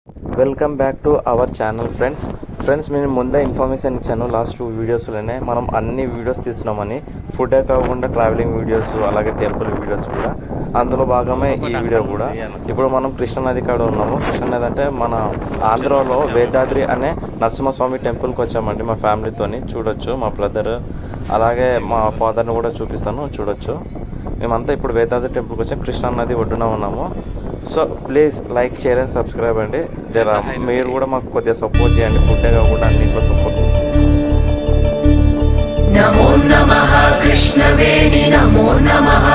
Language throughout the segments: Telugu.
Welcome back to our channel friends నేను ముందే ఇన్ఫర్మేషన్ ఇచ్చాను లాస్ట్ 2 వీడియోస్లోనే మనం అన్ని వీడియోస్ తీస్తున్నామని ఫుడే కాకుండా ట్రావెలింగ్ వీడియోస్ అలాగే టెంపుల్ వీడియోస్ కూడా అందులో భాగమే ఈ వీడియో కూడా. ఇప్పుడు మనం కృష్ణానది కాడ ఉన్నాము. కృష్ణానది అంటే మన ఆంధ్రాలో వేదాద్రి అనే నరసింహస్వామి టెంపుల్కి వచ్చామండి మా ఫ్యామిలీతోని. చూడొచ్చు మా బ్రదర్ అలాగే మా ఫాదర్ని కూడా చూపిస్తాను, చూడొచ్చు. మేమంతా ఇప్పుడు వేదాద్రి టెంపుల్కి వచ్చాం. కృష్ణానది ఒడ్డున ఉన్నాము. So please like, share and subscribe అండి. జరా మీరు కూడా మాకు కొద్దిగా సపోర్ట్ చేయండి. ఫుడ్డే కాకుండా అన్నింటిలో సపోర్ట్. నమో నమః కృష్ణవేణి నమో నమః,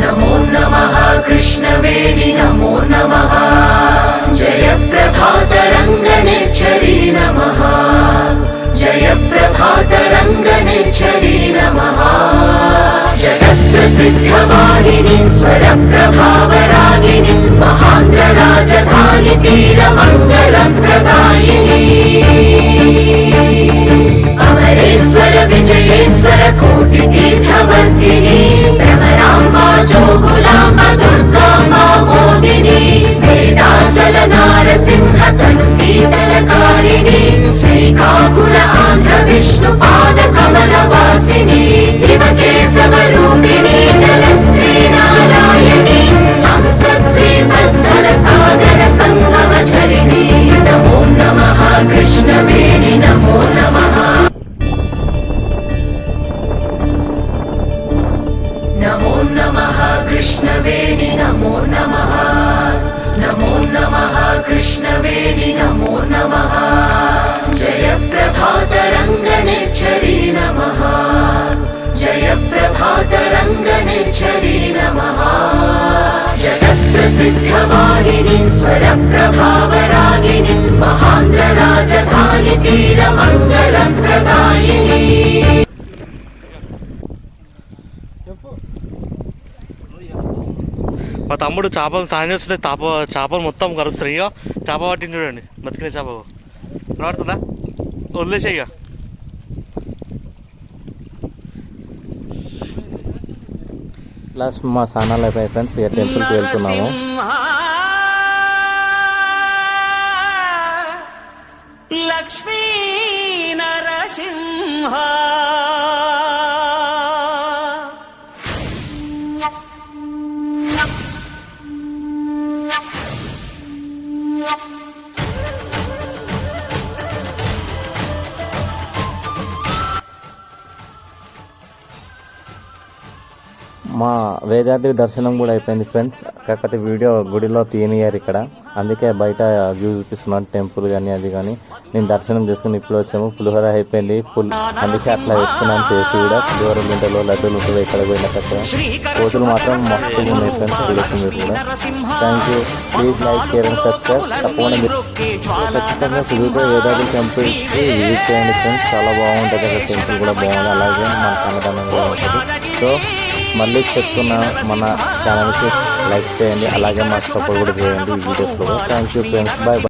నమో నమః కృష్ణవేణి నమో నమః, జయ ప్రభాత రంగ నిర్ఝరీ నమః, జయ ప్రభాత రంగ నిర్ఝరీ నమః, జగత్ ప్రసిద్ధ వాహిని స్వర ప్రభావరాగిని, మహాంధ్ర రాజధాని తీర మంగళ ప్రదాయిని, అమరేశ్వర విజయేశ్వర కోటి తీర్థవర్ధిని, భ్రమరాంబా జోగులాంబ దుర్గాంబా మోదిని, వేదాచల నారసింహ తను శీతలకారిణి, శ్రీకాకుళ ఆంధ్ర విష్ణు పాద కమల వాసిని, శివకేశవ రూపిణి జలశ్రీ నారాయణి, హంసద్వీప స్థల సాగర సంగమ ఝరిణి, నమో నమః కృష్ణవేణి నమో నమః, నమో నమః కృష్ణవేణి నమో నమః, నమో నమః కృష్ణవేణి నమో నమః, జయ ప్రభాత రంగ నిర్ఝరీ నమః, జయ ప్రభాత రంగ నిర్ఝరీ నమః, జగత్ ప్రసిద్ధ వాహిని స్వర ప్రభావరాగిని, మహాంధ్ర రాజధాని తీర మంగళ ప్రదాయిని. మా తమ్ముడు చేపలు సాయం చేస్తుంటే చేపలు మొత్తం కరుస్తాయి. ఇక చేప పట్టింది చూడండి, బతికిన చేప కనబడుతుందా? వదిలేసే ఇక. ప్లస్ మా స్నానాలు అయిపోయాయి ఫ్రెండ్స్. ఇక టెంపుల్కి వెళ్తున్నాము. లక్ష్మీ నరసింహ మా వేదాద్రి దర్శనం కూడా అయిపోయింది ఫ్రెండ్స్. కాకపోతే వీడియో గుడిలో తీయనియారు ఇక్కడ, అందుకే బయట వ్యూ చూపిస్తున్నాను టెంపుల్ కానీ అది కానీ. నేను దర్శనం చేసుకుని ఇప్పుడు వచ్చాము. పులిహోర అయిపోయింది అందుకే అట్లా వేసుకున్నాను చేసి కూడా. పులిహోర గుంటలో లడ్డూలు ఉంటుంది ఇక్కడ పోయిన చక్కగా. కోతులు మాత్రం మస్తుగా ఉన్నాయి ఫ్రెండ్స్, చూడొచ్చు మీరు కూడా. Thank you. Please like, share and subscribe. తప్పకుండా మీరు ఖచ్చితంగా కుదిరితే వేదాద్రి టెంపుల్కి విజిట్ చేయండి ఫ్రెండ్స్. చాలా బాగుంటుంది అక్కడ, టెంపుల్ కూడా బాగుంది. అలాగే మన అన్నదానం కూడా ఉంటుంది. సో మళ్ళీ చెప్తున్నా, మన ఛానల్కి లైక్ చేయండి, అలాగే మాకు సపోర్ట్ కూడా చేయండి ఈ వీడియోస్లో. Thank you friends, bye bye.